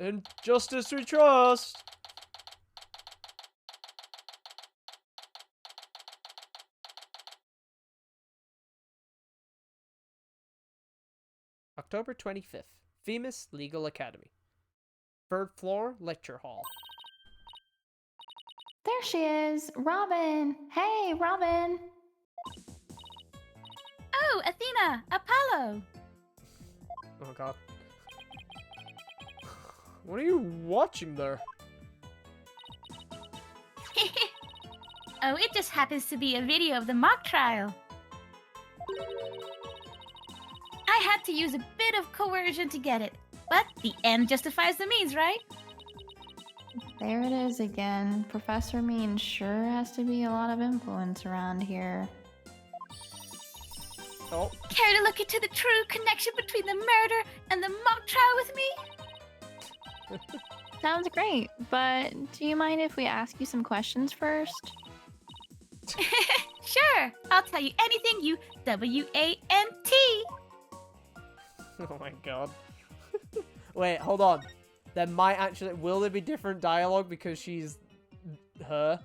In justice we trust. October 25th. Famous Legal Academy. Third floor, lecture hall. There she is, Robin. Hey, Robin. Oh, Athena, Apollo. Oh god. What are you watching there? Oh, it just happens to be a video of the mock trial. I had to use a bit of coercion to get it, but the end justifies the means, right? There it is again. Professor Mean sure has to be a lot of influence around here. Oh. Care to look into the true connection between the murder and the mock trial with me? Sounds great, but do you mind if we ask you some questions first? Sure, I'll tell you anything you W-A-N-T. Oh my god. Wait, hold on. There might actually... Will there be different dialogue because she's... her?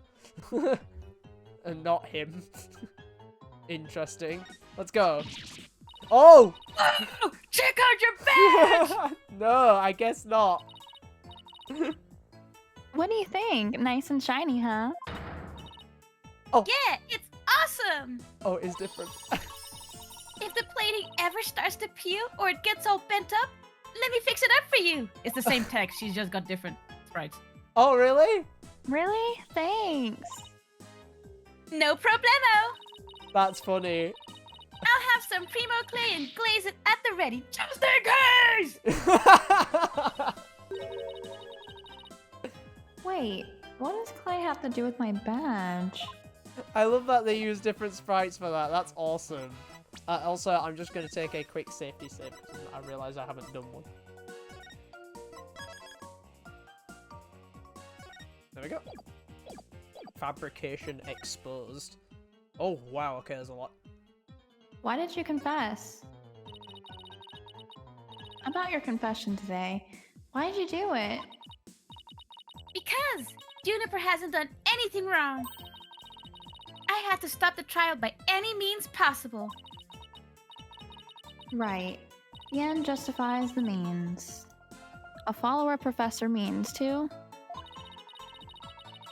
And not him? Interesting. Let's go. Oh! Oh, check out your badge! No, I guess not. What do you think? Nice and shiny, huh? Oh. Yeah, it's awesome! Oh, it's different. If the plating ever starts to peel or it gets all bent up, let me fix it up for you. It's the same text, she's just got different sprites. Oh, really? Really? Thanks. No problemo. That's funny. I'll have some primo clay and glaze it at the ready, just in case! Wait, what does Clay have to do with my badge? I love that they use different sprites for that. That's awesome. Also, I'm just going to take a quick safety save because I realize I haven't done one. There we go. Fabrication exposed. Oh, wow. Okay, there's a lot. Why did you confess? About your confession today. Why did you do it? Because Juniper hasn't done anything wrong. I had to stop the trial by any means possible. Right. The end justifies the means. A follower of Professor Means, too?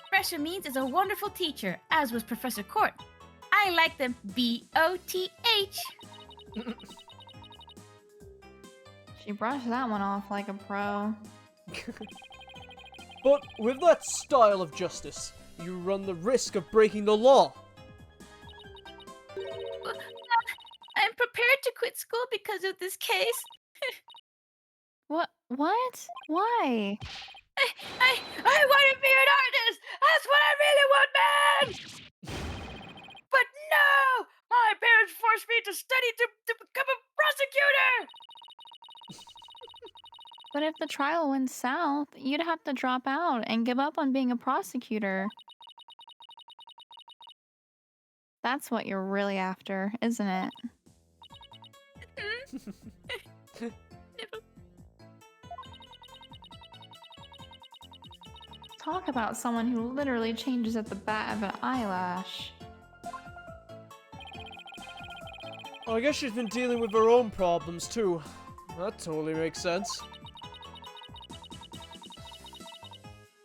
Professor Means is a wonderful teacher, as was Professor Court. I like them B-O-T-H. She brushed that one off like a pro. But with that style of justice, you run the risk of breaking the law. I'm prepared to quit school because of this case. What? What? Why? I want to be an artist! That's what I really want, man! But no! My parents forced me to study to become a prosecutor! But if the trial went south, you'd have to drop out and give up on being a prosecutor. That's what you're really after, isn't it? Talk about someone who literally changes at the bat of an eyelash. I guess she's been dealing with her own problems too. That totally makes sense.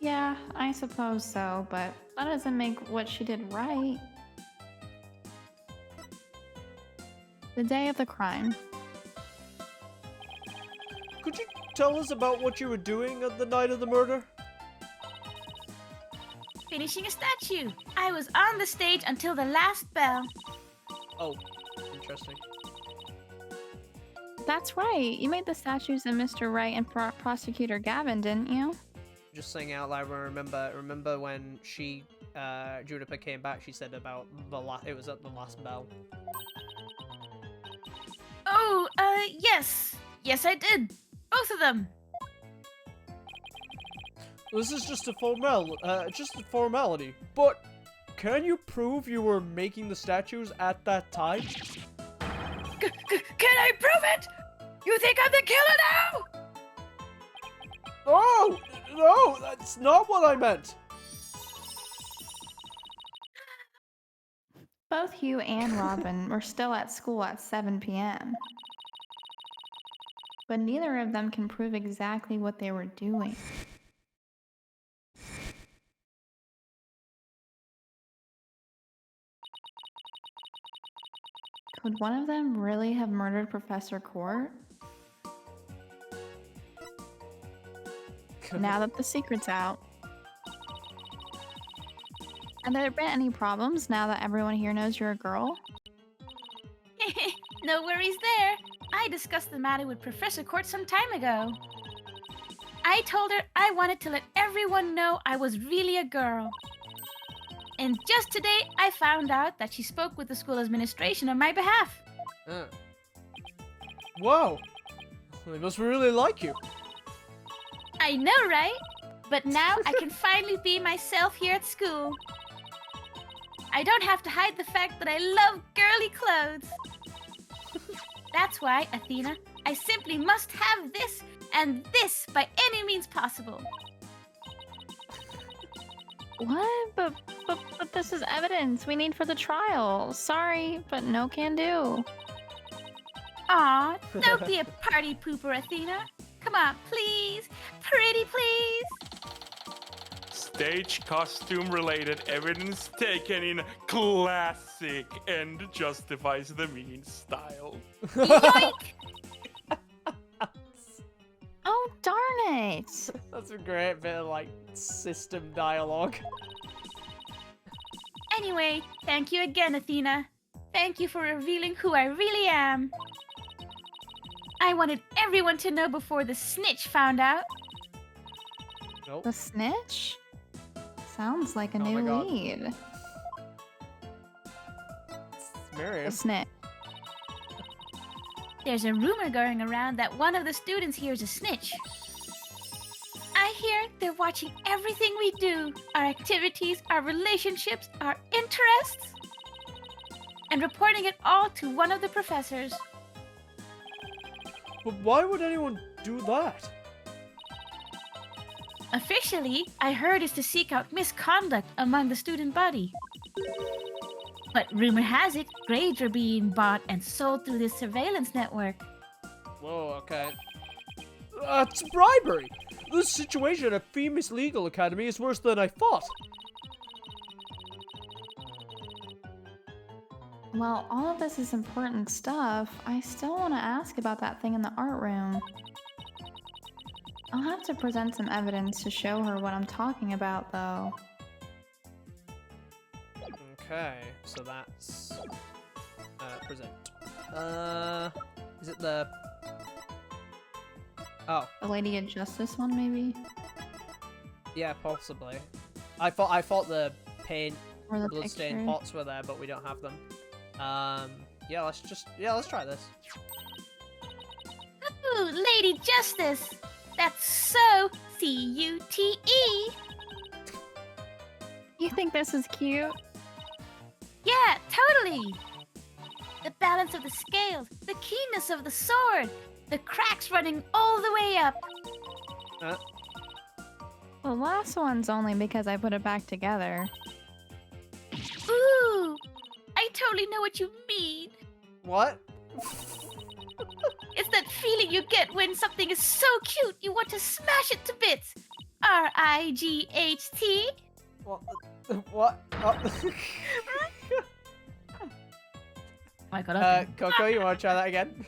Yeah, I suppose so, but that doesn't make what she did right. The day of the crime. Could you tell us about what you were doing at the night of the murder? Finishing a statue. I was on the stage until the last bell. Oh, interesting. That's right. You made the statues of Mr. Wright and Prosecutor Gavin, didn't you? Just saying out loud, remember when she, Juniper came back, she said about it was at the last bell. Oh, yes. Yes, I did. Both of them. This is just a formality. But can you prove you were making the statues at that time? Can I prove it? You think I'm the killer now? Oh! No, that's not what I meant. Both Hugh and Robin were still at school at 7 p.m. But neither of them can prove exactly what they were doing. Could one of them really have murdered Professor Court? Now that the secret's out. Have there been any problems now that everyone here knows you're a girl? No worries there. I discussed the matter with Professor Court some time ago. I told her I wanted to let everyone know I was really a girl. And just today, I found out that she spoke with the school administration on my behalf. Whoa. They must really like you. I know, right? But now I can finally be myself here at school. I don't have to hide the fact that I love girly clothes. That's why, Athena, I simply must have this and this by any means possible. What? But this is evidence we need for the trial. Sorry, but no can do. Aw, don't be a party pooper, Athena. Come on, please. Pretty please. Stage costume related evidence taken in classic and justifies the means style. Yoink! Oh, darn it! That's a great bit of, like, system dialogue. Anyway, thank you again, Athena. Thank you for revealing who I really am. I wanted everyone to know before the snitch found out. Nope. The snitch? Sounds like a Oh my new God. lead. It's The Miriam. snitch. There's a rumor going around that one of the students here is a snitch. I hear they're watching everything we do, our activities, our relationships, our interests, and reporting it all to one of the professors. But why would anyone do that? Officially, I heard it's to seek out misconduct among the student body. But rumor has it, grades are being bought and sold through this surveillance network. Whoa, okay. It's bribery! This situation at Femis Legal Academy is worse than I thought. Well, all of this is important stuff. I still want to ask about that thing in the art room. I'll have to present some evidence to show her what I'm talking about, though. Okay, so that's... present. Is it the... Oh, The Lady of Justice one, maybe? yeah, possibly. I thought the paint, Or the bloodstained picture. pots were there, but we don't have them. Yeah, let's try this. Ooh, Lady Justice! That's so C-U-T-E! You think this is cute? Yeah, totally! The balance of the scales, the keenness of the sword, the cracks running all the way up. The last one's only because I put it back together. Ooh! I totally know what you mean. What? It's that feeling you get when something is so cute you want to smash it to bits. R-I-G-H-T? What? What? Oh. I got up. Coco, you want to try that again?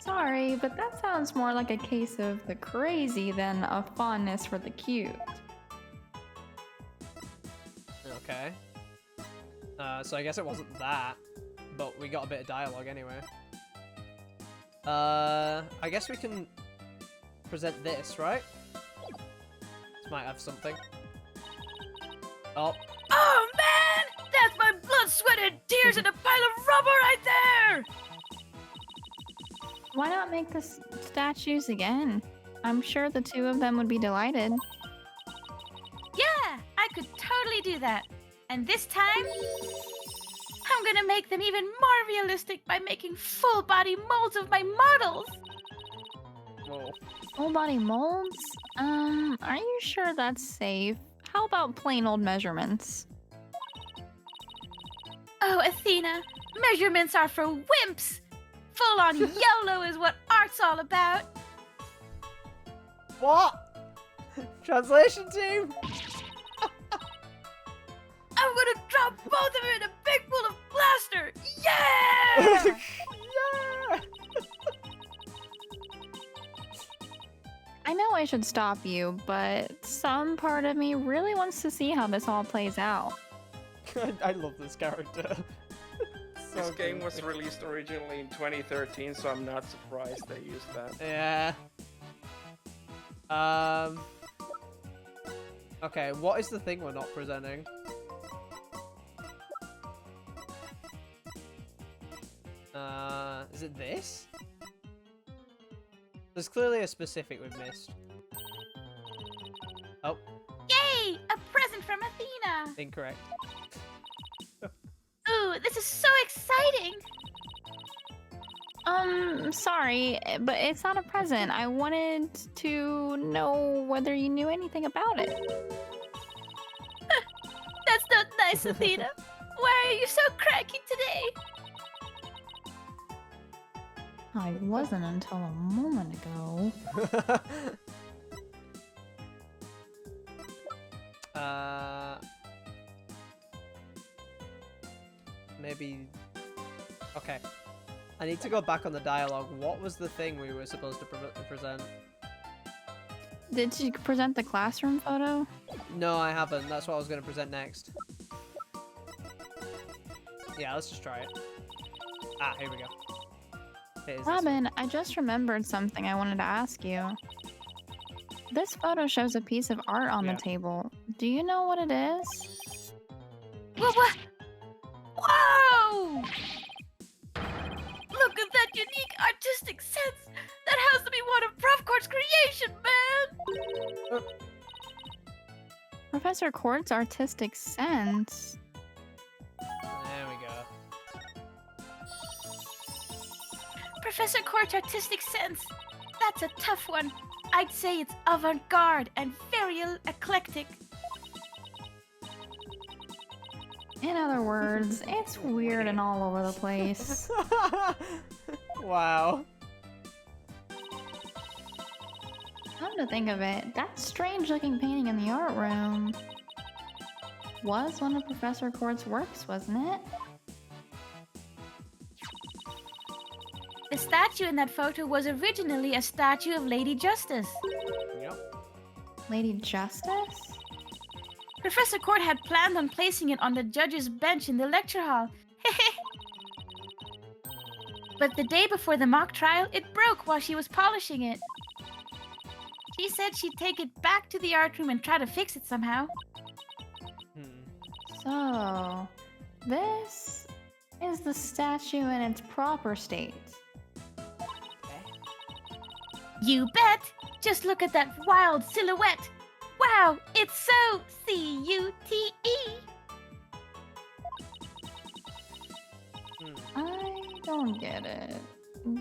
Sorry, but that sounds more like a case of the crazy than a fondness for the cute. Okay. So I guess it wasn't that, but we got a bit of dialogue anyway. I guess we can present this, right? This might have something. Oh. Oh man! That's my blood, sweat, and tears in a pile of rubber right there! Why not make the statues again? I'm sure the two of them would be delighted. Yeah, I could totally do that. And this time, I'm gonna make them even more realistic by making full body molds of my models. Whoa. Full body molds? Are you sure that's safe? How about plain old measurements? Oh, Athena, measurements are for wimps. Full on YOLO is what art's all about. What? Translation team? I'm gonna drop both of them in a big pool of plaster. Yeah! Yeah! I know I should stop you, but some part of me really wants to see how this all plays out. I love this character. This So game good. was released originally in 2013, so I'm not surprised they used that. Yeah. Okay, what is the thing we're not presenting? Is it this? There's clearly a specific we've missed. Oh, Yay! A present from Athena. incorrect. Ooh, this is so exciting. Sorry, but it's not a present. I wanted to know whether you knew anything about it. That's not nice, Athena. Why are you so cranky today? I wasn't until a moment ago. Maybe... Okay. I need to go back on the dialogue. What was the thing we were supposed to present? Did you present the classroom photo? No, I haven't. That's what I was going to present next. Yeah, let's just try it. Ah, here we go. It is this one. Robin, I just remembered something I wanted to ask you. This photo shows a piece of art on Yeah. the table. Do you know what it is? What? Whoa! Look at that unique artistic sense. That has to be one of Prof. Court's creation, man. Professor Court's artistic sense. There we go. Professor Court's artistic sense. That's a tough one. I'd say it's avant-garde and very eclectic. In other words, it's weird and all over the place. Wow. Come to think of it, that strange-looking painting in the art room was one of Professor Court's works, wasn't it? The statue in that photo was originally a statue of Lady Justice. Yep. Lady Justice? Professor Court had planned on placing it on the judge's bench in the lecture hall. But the day before the mock trial, it broke while she was polishing it. She said she'd take it back to the art room and try to fix it somehow. So, this is the statue in its proper state. You bet! Just look at that wild silhouette! Wow, it's so C-U-T-E! I don't get it.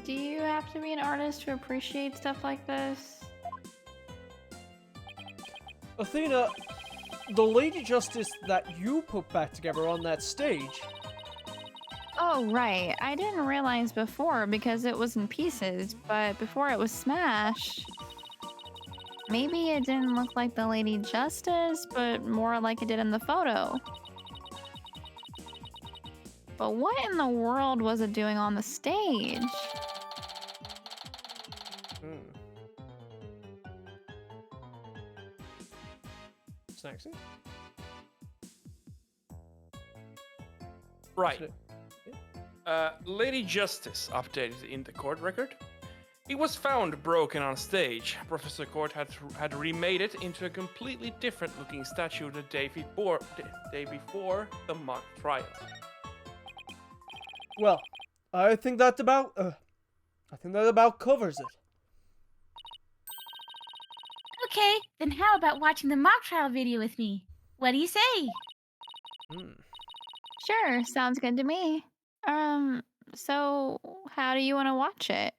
Do you have to be an artist to appreciate stuff like this? Athena, the Lady Justice that you put back together on that stage. Oh, right. I didn't realize before because it was in pieces, but before it was smashed. Maybe it didn't look like the Lady Justice, but more like it did in the photo. But what in the world was it doing on the stage? Snacksy? Right. Lady Justice updated in the court record. It was found broken on stage. Professor Court had remade it into a completely different looking statue the day before the mock trial. Well, I think that about covers it. Okay, then how about watching the mock trial video with me? What do you say? Sure, sounds good to me. So how do you want to watch it?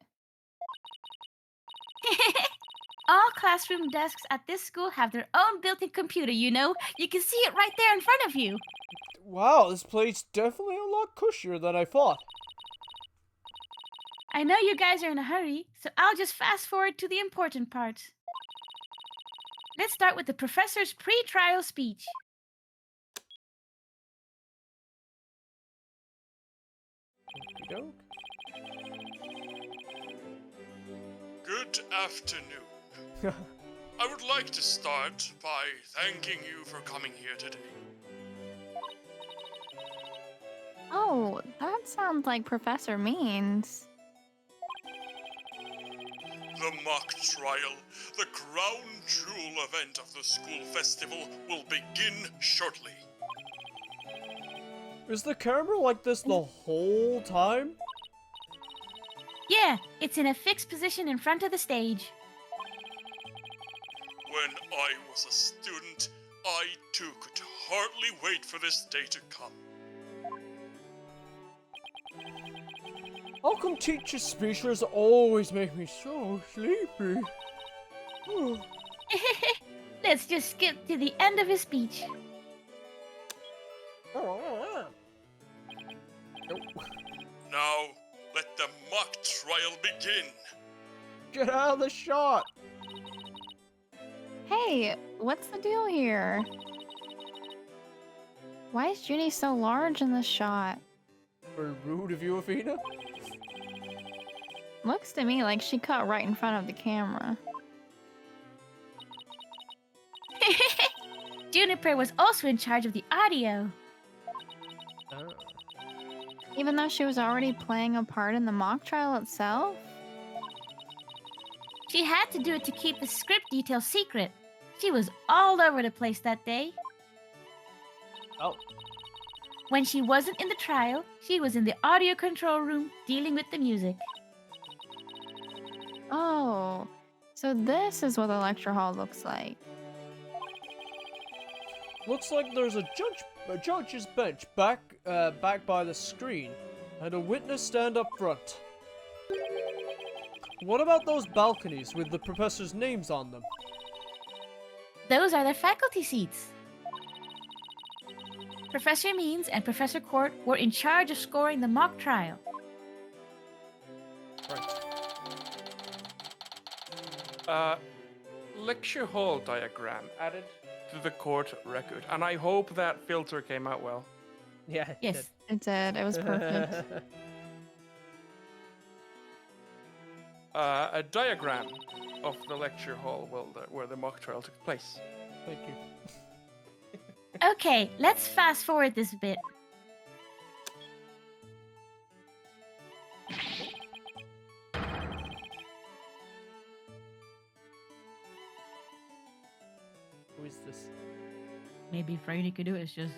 All classroom desks at this school have their own built-in computer, you know? You can see it right there in front of you. Wow, this place's definitely a lot cushier than I thought. I know you guys are in a hurry, so I'll just fast forward to the important part. Let's start with the professor's pre-trial speech. Okey-doke. Good afternoon. I would like to start by thanking you for coming here today. Oh, that sounds like Professor Means. The mock trial, the crown jewel event of the school festival, will begin shortly. Is the camera like this the whole time? Yeah, it's in a fixed position in front of the stage. When I was a student, I too could hardly wait for this day to come. How come teacher's speeches always make me so sleepy? Let's just skip to the end of his speech. Now, let the mock trial begin. Get out of the shot! Hey, what's the deal here? Why is Junie so large in this shot? Very rude of you, Athena. Looks to me like she cut right in front of the camera. Juniper was also in charge of the audio. Even though she was already playing a part in the mock trial itself? She had to do it to keep the script details secret. She was all over the place that day. Oh. When she wasn't in the trial, she was in the audio control room dealing with the music. Oh, so this is what the lecture hall looks like. Looks like there's a judge's bench back by the screen, and a witness stand up front. What about those balconies with the professors' names on them? Those are their faculty seats. Professor Means and Professor Court were in charge of scoring the mock trial. Lecture hall diagram added to the court record, and I hope that filter came out well. Yeah. it Yes. It did, it was perfect. did. A diagram of the lecture hall where the mock trial took place. Thank you. Okay, let's fast forward this bit. Who is this? Maybe Franny could do it. It's just.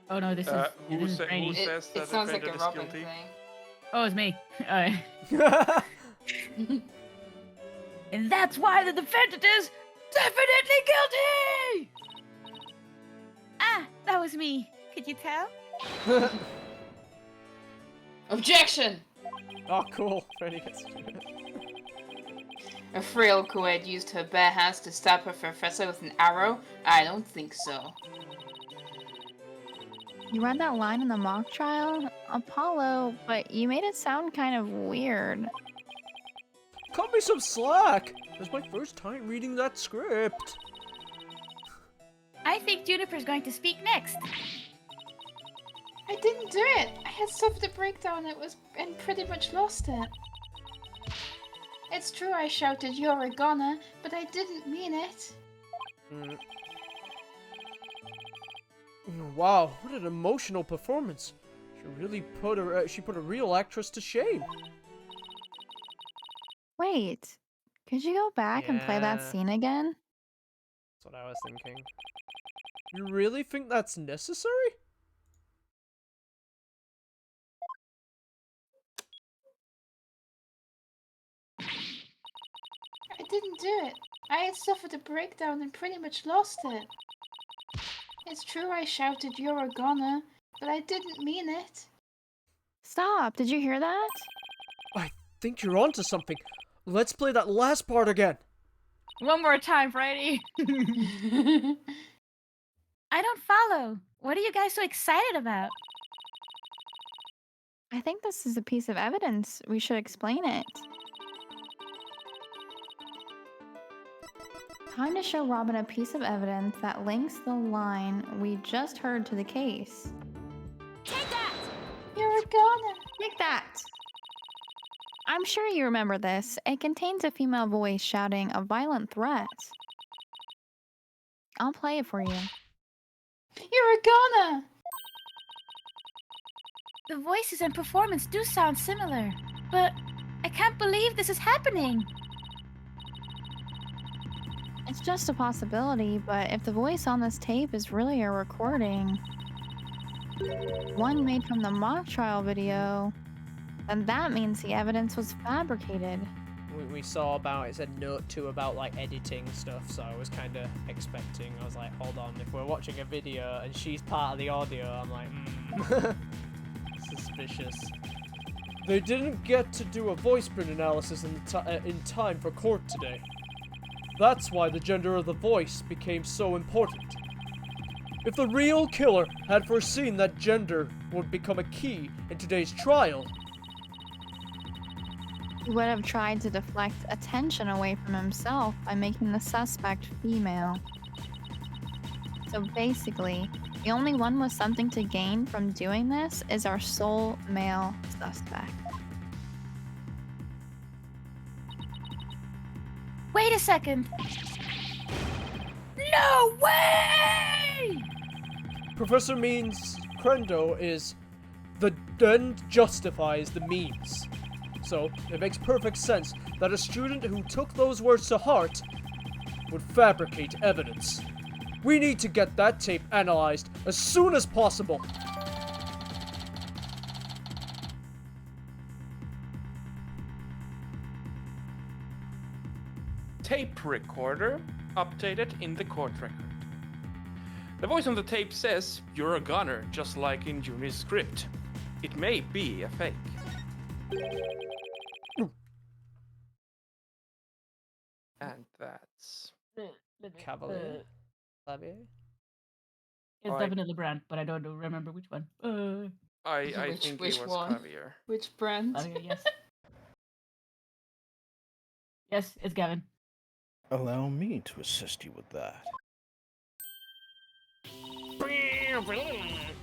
Oh no, this is. Who This is who Franny. says that It sounds like a defendant is Robin guilty? thing. Oh, it's me. And that's why the defendant is definitely guilty! Ah, that was me. Could you tell? Objection! Oh, cool. Freddy gets to do it. A frail co-ed used her bare hands to stab her professor with an arrow? I don't think so. You read that line in the mock trial? Apollo, but you made it sound kind of weird. Cut me some slack! It's my first time reading that script. I think Juniper's going to speak next. I didn't do it! I had suffered a breakdown and pretty much lost it. It's true I shouted, "You're a goner," but I didn't mean it. Wow, what an emotional performance. She really put a real actress to shame. Wait, could you go back and play that Yeah. scene again? That's what I was thinking. You really think that's necessary? I didn't do it. I had suffered a breakdown and pretty much lost it. It's true I shouted, "You're a goner," but I didn't mean it. Stop, did you hear that? I think you're onto something. Let's play that last part again. One more time, Friday. I don't follow. What are you guys so excited about? I think this is a piece of evidence. We should explain it. Time to show Robin a piece of evidence that links the line we just heard to the case. Take that! You're a goner. Take that! I'm sure you remember this. It contains a female voice shouting a violent threat. I'll play it for you. You're a goner. The voices and performance do sound similar, but I can't believe this is happening. It's just a possibility, but if the voice on this tape is really a recording, one made from the mock trial video, then that means the evidence was fabricated. We saw about, it said note 2 about like editing stuff, so I was kind of expecting, I was like, hold on, if we're watching a video and she's part of the audio, I'm like, suspicious. They didn't get to do a voice print analysis in time for court today. That's why the gender of the voice became so important. If the real killer had foreseen that gender would become a key in today's trial, He would have tried to deflect attention away from himself by making the suspect female. So basically, the only one with something to gain from doing this is our sole male suspect. Wait a second. No way! Professor Means' credo is the end justifies the means. So, it makes perfect sense that a student who took those words to heart would fabricate evidence. We need to get that tape analyzed as soon as possible. Tape recorder updated in the court record. The voice on the tape says you're a gunner, just like in Juni's script. It may be a fake. And that's... Cavalier? Clavier? It's Alright. definitely brand, but I don't remember which one. I Which- think which it was one? Clavier. Which brand? Yes. Yes, it's Gavin. Allow me to assist you with that.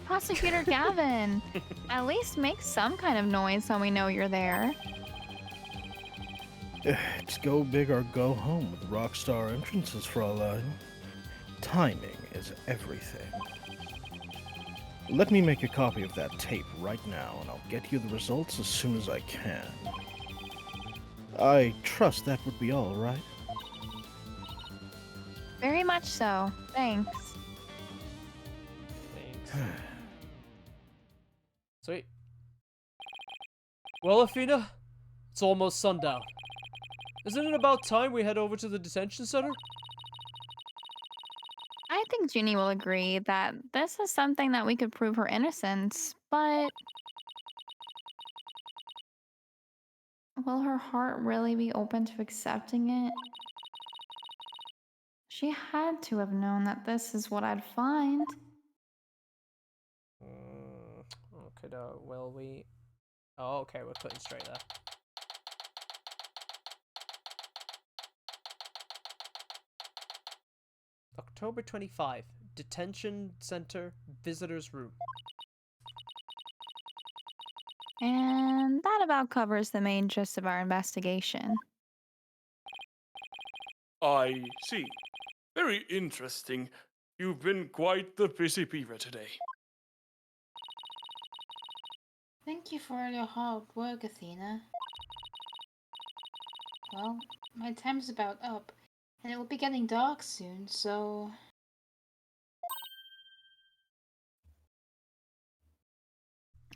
Prosecutor Gavin, at least make some kind of noise so we know you're there. It's go big or go home with rockstar entrances, Fraulein. Timing is everything. Let me make a copy of that tape right now, and I'll get you the results as soon as I can. I trust that would be all, right? Very much so. Thanks. Thanks. Sweet. Well, Athena, it's almost sundown. Isn't it about time we head over to the detention center? I think Junie will agree that this is something that we could prove her innocence, but will her heart really be open to accepting it? She had to have known that this is what I'd find. Okay, will we... Oh, okay, we're cutting straight there. October 25, Detention Center, Visitors Room. And that about covers the main gist of our investigation. I see. Very interesting. You've been quite the busy beaver today. Thank you for your hard work, Athena. Well, my time's about up, and it will be getting dark soon, so...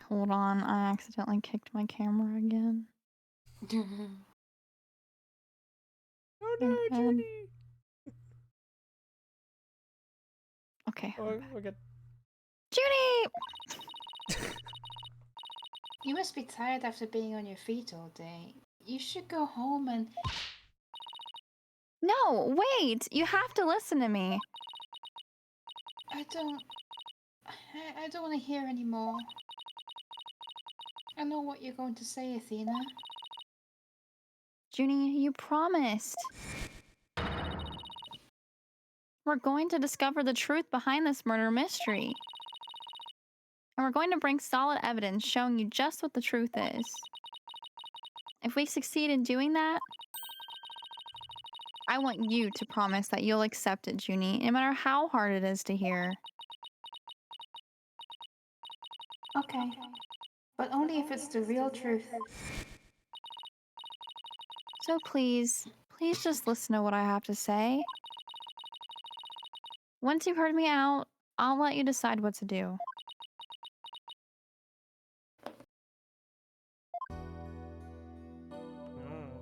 Hold on, I accidentally kicked my camera again. Oh no, Okay. Junie! Okay. Oh, we're good. Junie! You must be tired after being on your feet all day. You should go home and... No, wait! You have to listen to me. I don't want to hear anymore. I know what you're going to say, Athena. Junie, you promised. We're going to discover the truth behind this murder mystery. And we're going to bring solid evidence showing you just what the truth is. If we succeed in doing that, I want you to promise that you'll accept it, Junie, no matter how hard it is to hear. Okay. But only if it's the real truth. So please just listen to what I have to say. Once you've heard me out, I'll let you decide what to do.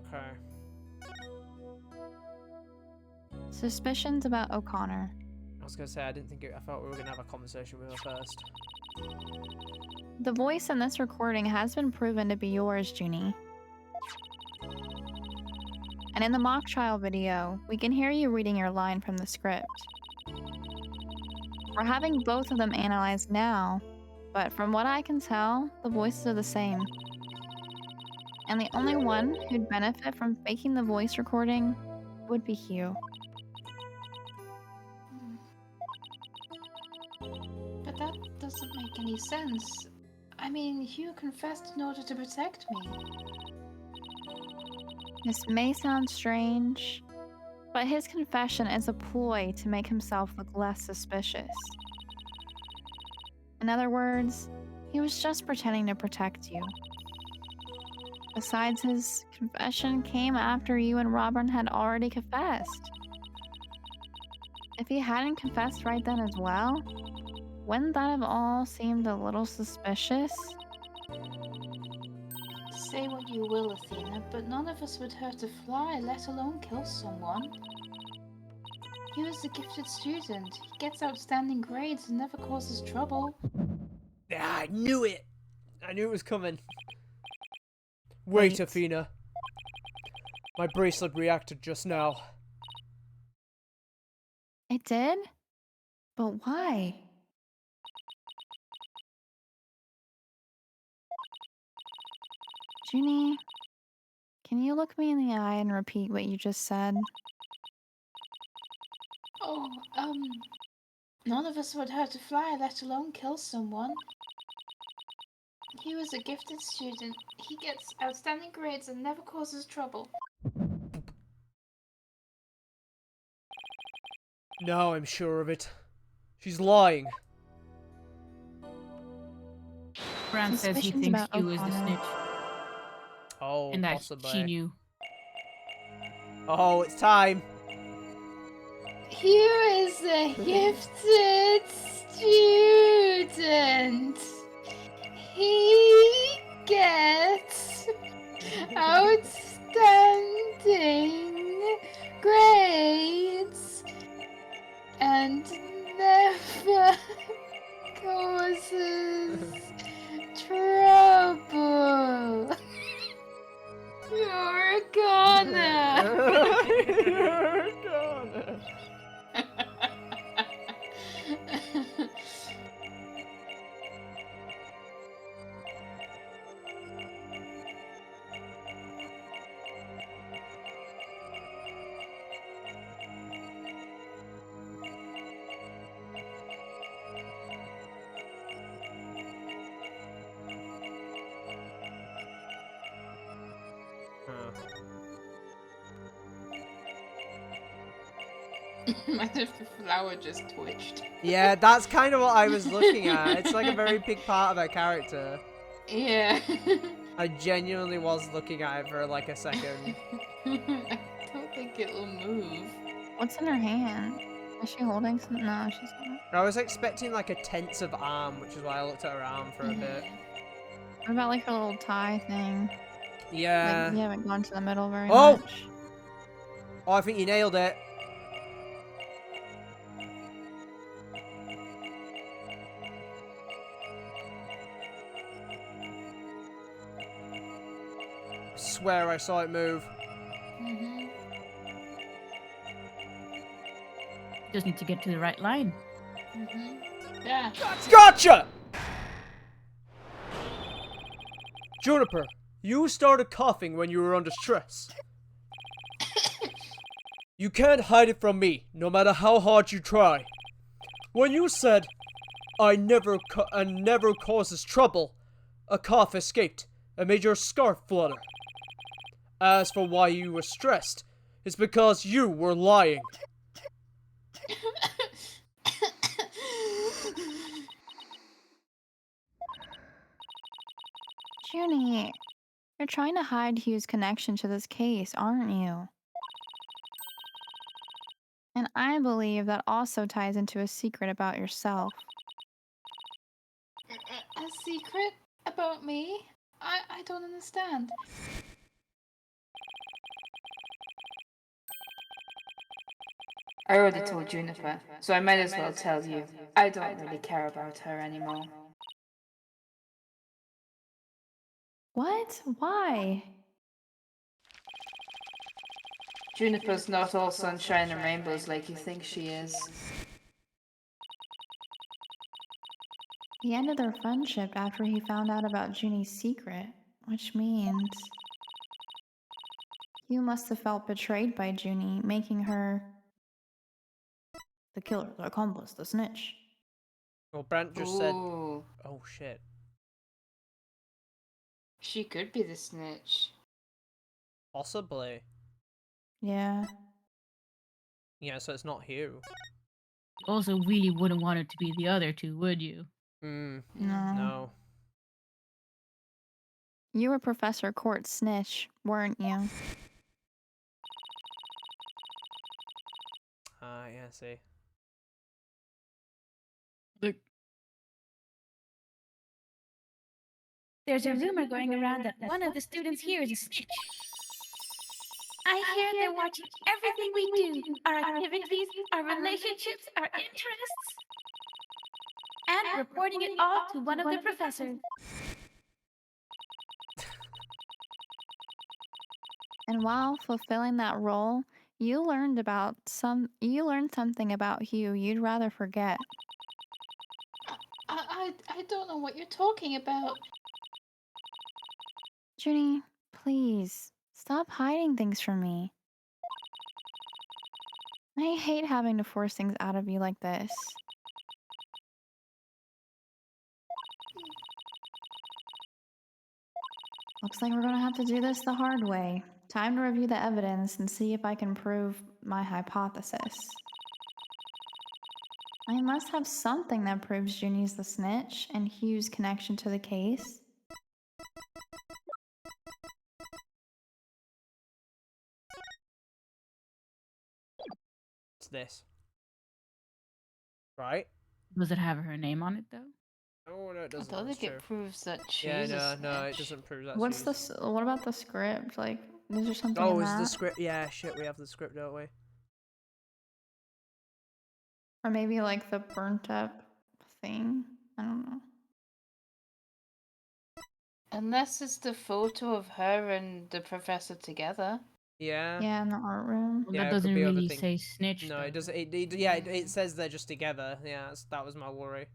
Okay. Suspicions about O'Connor. I was gonna say I thought we were gonna have a conversation with her first. The voice in this recording has been proven to be yours, Junie. And in the mock trial video, we can hear you reading your line from the script. We're having both of them analyzed now, but from what I can tell, the voices are the same. And the only one who'd benefit from faking the voice recording would be Hugh. But that doesn't make any sense. I mean, Hugh confessed in order to protect me. This may sound strange, but his confession is a ploy to make himself look less suspicious. In other words, he was just pretending to protect you. Besides, his confession came after you and Robin had already confessed. If he hadn't confessed right then as well, wouldn't that have all seemed a little suspicious? Say what you will, Athena, but none of us would hurt a fly, let alone kill someone. He was a gifted student. He gets outstanding grades and never causes trouble. Yeah, I knew it! I knew it was coming. Wait, Athena. My bracelet reacted just now. It did? But why? Junie, can you look me in the eye and repeat what you just said? Oh, none of us would hurt a fly, let alone kill someone. He was a gifted student. He gets outstanding grades and never causes trouble. Now I'm sure of it. She's lying. Grant says he Suspicions thinks about Hugh is the O'Connor. snitch Oh, and that possibly. she knew. Oh, it's time. Hugh is a gifted student. He gets outstanding grades and never causes trouble. You're a goner. You're gonna. Imagine if the flower just twitched. Yeah, that's kind of what I was looking at. It's like a very big part of her character. Yeah. I genuinely was looking at it for like a second. I don't think it'll move. What's in her hand? Is she holding something? No, she's not. I was expecting like a tense of arm, which is why I looked at her arm for a bit. What about like her little tie thing? Yeah. Like, you haven't gone to the middle very Oh! much. Oh, I think you nailed it. swear I saw it move. Mm-hmm. Just need to get to the right line. Mm-hmm. Yeah. Gotcha! Juniper, you started coughing when you were under stress. You can't hide it from me, no matter how hard you try. When you said, I never causes trouble, a cough escaped and made your scarf flutter. As for why you were stressed, it's because you were lying. Junie, you're trying to hide Hugh's connection to this case, aren't you? And I believe that also ties into a secret about yourself. A secret about me? I don't understand. I already told Juniper, so I might as well tell you. I don't really care about her anymore. What? Why? Juniper's not all sunshine and rainbows like you think she is. He ended their friendship after he found out about Junie's secret, which means Hugh must have felt betrayed by Junie, making her the killer, the accomplice, the snitch. Well, Brant just said, Ooh, oh shit. she could be the snitch. Possibly. Yeah. Yeah, so it's not Hugh. You also really wouldn't want it to be the other two, would you? Hmm, No. no. You were Professor Court's snitch, weren't you? Yeah, I see. Look. There's a rumor going around that one of the students here is a snitch. I hear they're watching everything we do, our activities, our relationships, our interests, and reporting it all to one of the professors. And while fulfilling that role, you learned something about Hugh you'd rather forget. I don't know what you're talking about. Junie, please, stop hiding things from me. I hate having to force things out of you like this. Looks like we're gonna have to do this the hard way. Time to review the evidence and see if I can prove my hypothesis. I must have something that proves Junie's the snitch and Hugh's connection to the case. It's this. Right? Does it have her name on it though? Oh, no, it I doesn't. don't That's think true. it proves that she's Yeah, a no, snitch. it doesn't prove that. What's this? What about the script? Like, is there something Oh, in is that? the script? Yeah, shit, we have the script, don't we? Or maybe like the burnt up thing? I don't know. Unless it's the photo of her and the professor together. Yeah. Yeah, in the art room. Well, Yeah, that it could doesn't be other really thing. say snitch. No, though. it does. Yeah, it says they're just together. Yeah, that was my worry.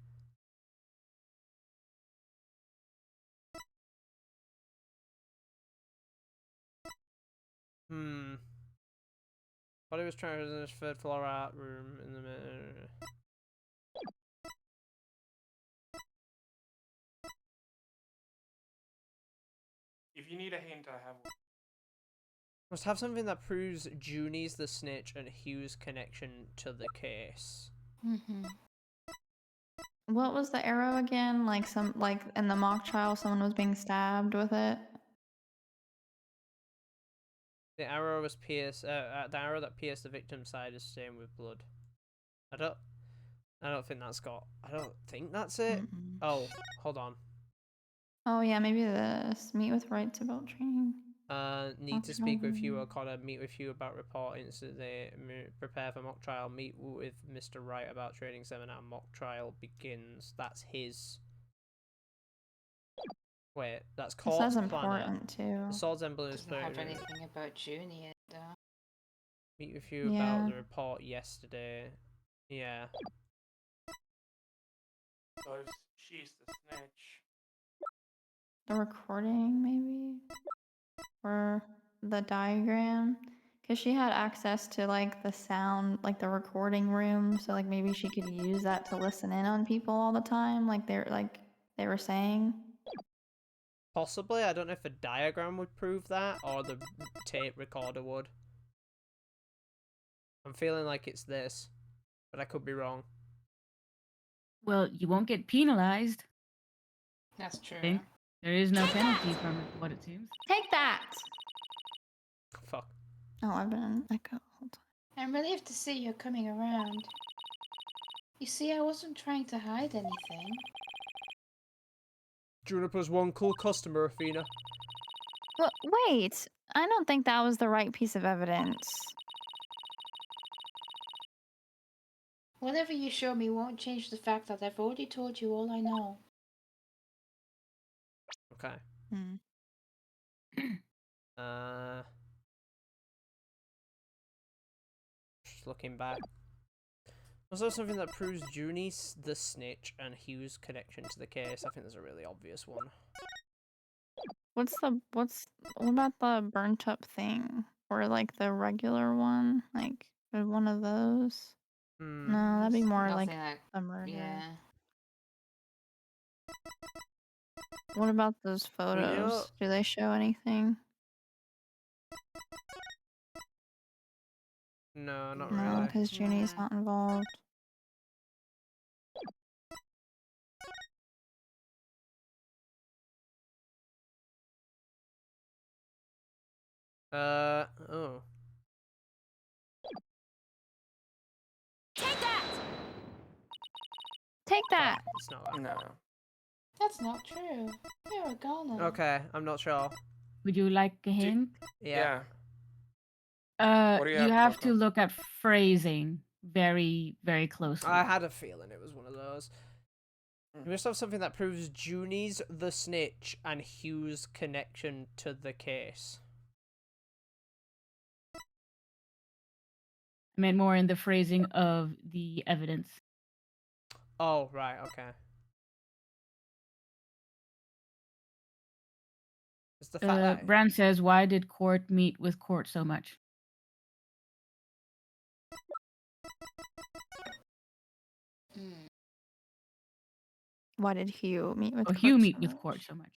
But I was trying to this third floor art room in the middle. If you need a hint, I have one. Must have something that proves Junie's the snitch and Hugh's connection to the case. What was the arrow again? Like in the mock trial, someone was being stabbed with it. The arrow was pierced. The arrow that pierced the victim's side is stained with blood. I don't think that's got. I don't think that's it. Oh, hold on. Oh yeah, maybe this. Meet with rights about training. Need to speak with Hugh O'Connor. Meet with Hugh about reporting so they prepare for mock trial. Meet with Mr. Wright about training seminar. Mock trial begins. That's his. Wait, that's It Court's says planner. important too. The Swords Emblem is Doesn't have put in. anything about Junie though. Meet with you Yeah. about the report yesterday. Yeah. So she's the snitch. The recording, maybe? Or the diagram? Because she had access to, like, the sound, like, the recording room, so, like, maybe she could use that to listen in on people all the time, like they were saying. Possibly. I don't know if a diagram would prove that, or the tape recorder would. I'm feeling like it's this, but I could be wrong. Well, you won't get penalized. That's true. Okay. There is no penalty from it, what it seems. Take that! Fuck. Oh, I've been in echo the whole time. I'm relieved to see you're coming around. You see, I wasn't trying to hide anything. Juniper's one cool customer, Athena. But wait, I don't think that was the right piece of evidence. Whatever you show me won't change the fact that I've already told you all I know. Okay. Hmm. Just looking back. Was there something that proves Junie's the snitch and Hugh's connection to the case? I think there's a really obvious one. What about the burnt up thing? Or like the regular one? Like one of those? Hmm. No, that'd be There's more like nothing like a murder. yeah. What about those photos? Do they show anything? No, not No, really. because Junie's not involved. Oh. Take that! Take that! It's not that. No. That's not true. You're a goner. Okay, I'm not sure. Would you like a hint? Yeah. What do you You have, have to look at phrasing very, very closely. I had a feeling it was one of those. You must have something that proves Junie's the snitch and Hugh's connection to the case. I meant more in the phrasing of the evidence. Oh, right, okay. It's the fact that... Bran says, why did Court meet with Court so much? Why did Hugh meet with Hugh Court meet so with much? Court so much.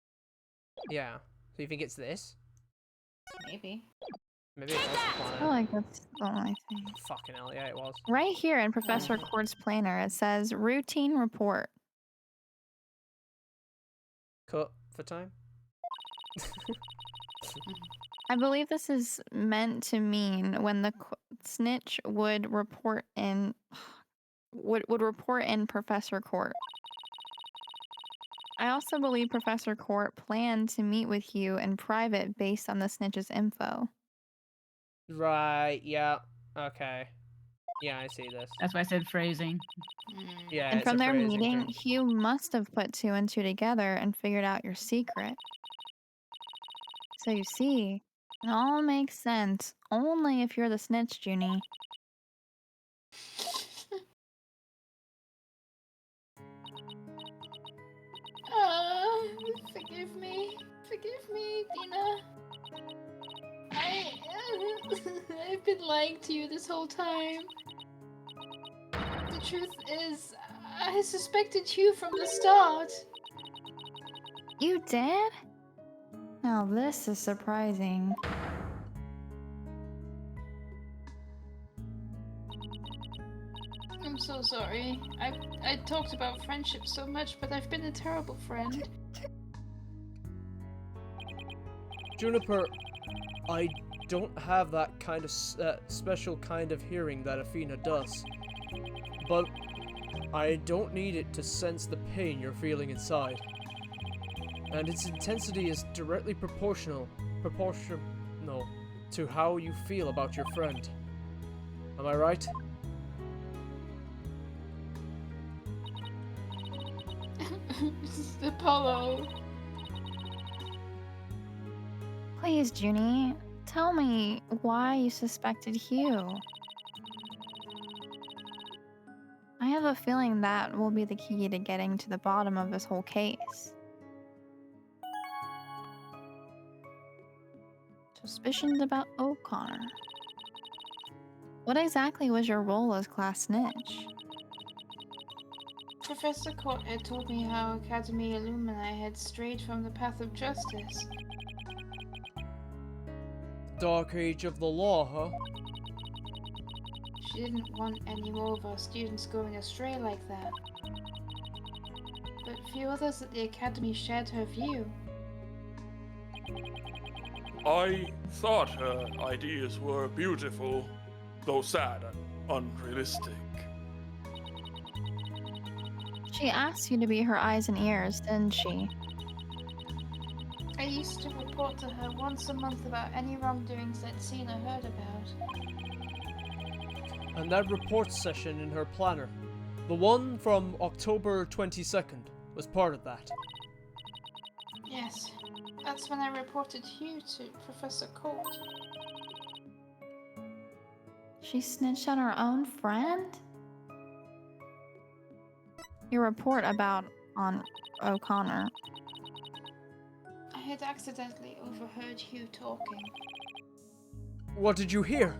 Yeah. So you think it's this? Maybe. Maybe it was the I planner. feel like that's the only thing. Fucking hell, yeah, it was. Right here in Professor Court's planner, it says routine report. Cut for time? I believe this is meant to mean when the snitch would report in Professor Court. I also believe Professor Court planned to meet with Hugh in private based on the snitch's info. Right, yeah. Okay. Yeah, I see this. That's why I said phrasing. Yeah, And it's from a their phrasing meeting, thing. Hugh must have put 2 and 2 together and figured out your secret. So you see, it all makes sense only if you're the snitch, Junie. Forgive me. Forgive me, Dina. I've been lying to you this whole time. The truth is, I suspected you from the start. You did? Now this is surprising. I'm so sorry. I talked about friendship so much, but I've been a terrible friend. Juniper, I don't have that kind of special kind of hearing that Athena does. But I don't need it to sense the pain you're feeling inside. And its intensity is directly proportional to how you feel about your friend. Am I right? Apollo. Please, Junie, tell me why you suspected Hugh. I have a feeling that will be the key to getting to the bottom of this whole case. Suspicions about O'Connor. What exactly was your role as class snitch? Professor Court had told me how Academy alumni had strayed from the path of justice. Dark age of the law, huh? She didn't want any more of our students going astray like that. But few others at the Academy shared her view. I thought her ideas were beautiful, though sad and unrealistic. She asked you to be her eyes and ears, didn't she? I used to report to her once a month about any wrongdoings I'd seen or heard about. And that report session in her planner, the one from October 22nd, was part of that. Yes, that's when I reported Hugh to Professor Court. She snitched on her own friend? Your report on O'Connor. I had accidentally overheard Hugh talking. What did you hear?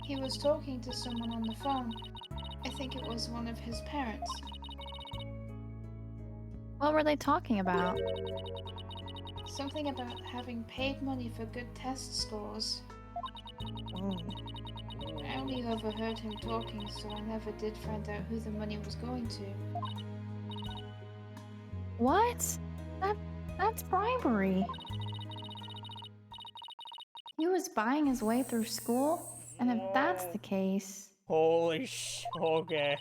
He was talking to someone on the phone. I think it was one of his parents. What were they talking about? Something about having paid money for good test scores. Oh. I only overheard him talking, so I never did find out who the money was going to. What? That's bribery. He was buying his way through school, and if that's the case, Holy okay.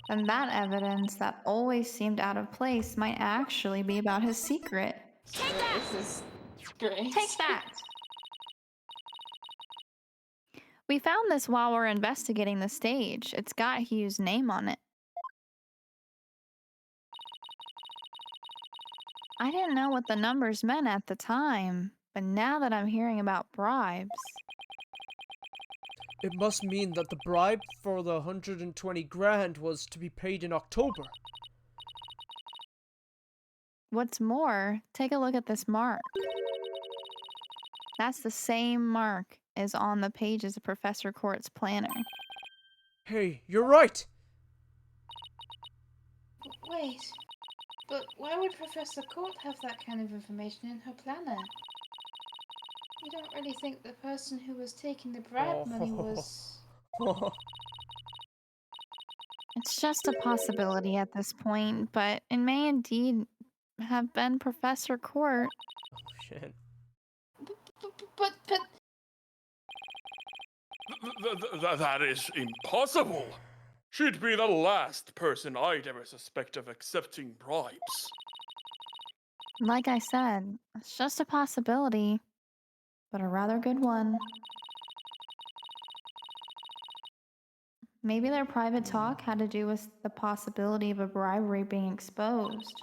then that evidence that always seemed out of place might actually be about his secret. Take that! This is great. Take that! We found this while we're investigating the stage. It's got Hugh's name on it. I didn't know what the numbers meant at the time, but now that I'm hearing about bribes... It must mean that the bribe for the 120 grand was to be paid in October. What's more, take a look at this mark. That's the same mark as on the pages of Professor Court's planner. Hey, you're right! Wait, but why would Professor Court have that kind of information in her planner? You don't really think the person who was taking the bribe money was... It's just a possibility at this point, but it may indeed have been Professor Court. Oh, shit. But... That is impossible. She'd be the last person I'd ever suspect of accepting bribes. Like I said, it's just a possibility, but a rather good one. Maybe their private talk had to do with the possibility of a bribery being exposed.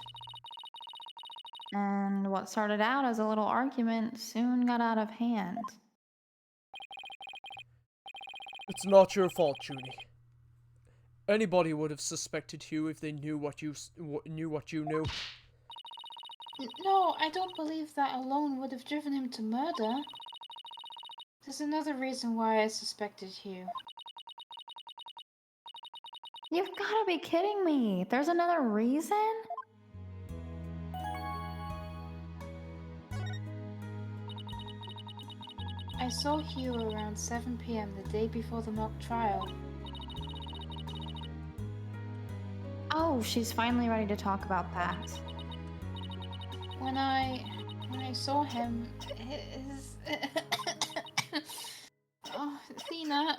And what started out as a little argument soon got out of hand. It's not your fault, Junie. Anybody would have suspected Hugh if they knew what you knew. No, I don't believe that alone would have driven him to murder. There's another reason why I suspected Hugh. You've gotta be kidding me! There's another reason? I saw Hugh around 7 p.m. the day before the mock trial. Oh, she's finally ready to talk about that. When I saw him, his... oh, Athena.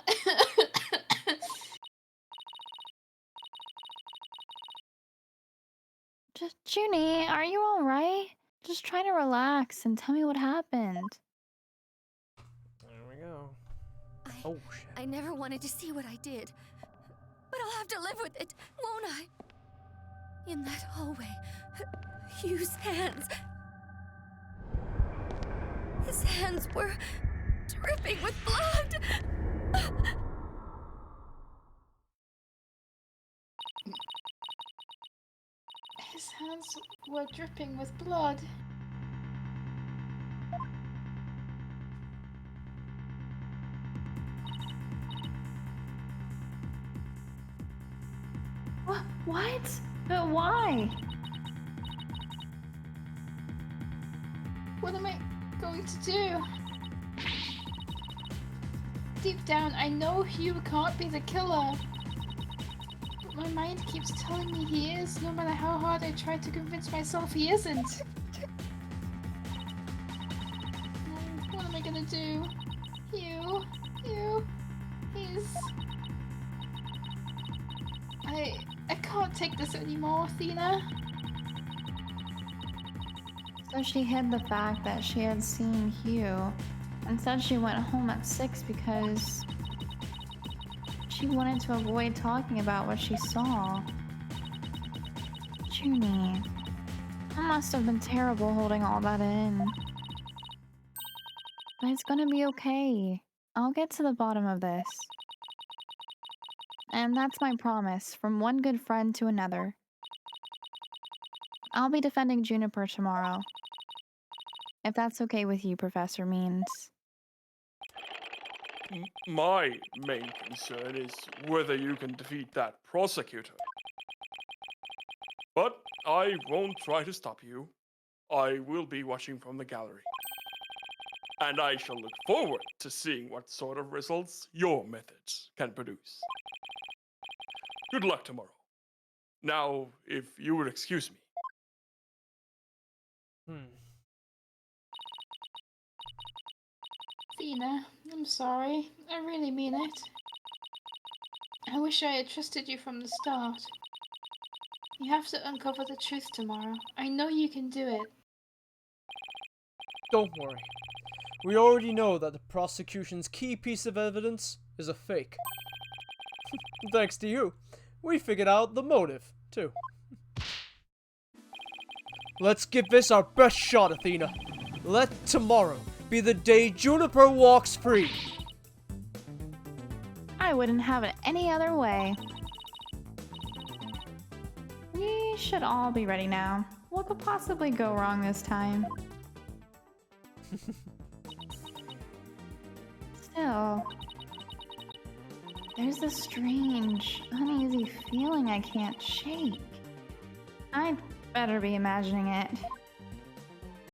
Just, Junie, are you alright? Just try to relax and tell me what happened. There we go. I Oh, shit. I never wanted to see what I did. But I'll have to live with it, won't I? In that hallway, Hugh's hands. His hands were dripping with blood. His hands were dripping with blood. What? But why? What am I going to do? Deep down, I know Hugh can't be the killer. But my mind keeps telling me he is, no matter how hard I try to convince myself he isn't. What am I gonna do? Hugh, he's... I can't take this anymore, Athena. So she hid the fact that she had seen Hugh and said she went home at 6 because she wanted to avoid talking about what she saw. Junie, that must have been terrible holding all that in. But it's gonna be okay. I'll get to the bottom of this. And that's my promise, from one good friend to another. I'll be defending Juniper tomorrow. If that's okay with you, Professor Means. My main concern is whether you can defeat that prosecutor. But I won't try to stop you. I will be watching from the gallery. And I shall look forward to seeing what sort of results your methods can produce. Good luck tomorrow. Now, if you would excuse me. Athena, I'm sorry. I really mean it. I wish I had trusted you from the start. You have to uncover the truth tomorrow. I know you can do it. Don't worry. We already know that the prosecution's key piece of evidence is a fake. Thanks to you, we figured out the motive, too. Let's give this our best shot, Athena. Let tomorrow be the day Juniper walks free. I wouldn't have it any other way. We should all be ready now. What could possibly go wrong this time? Still, there's this strange, uneasy feeling I can't shake. I'd better be imagining it.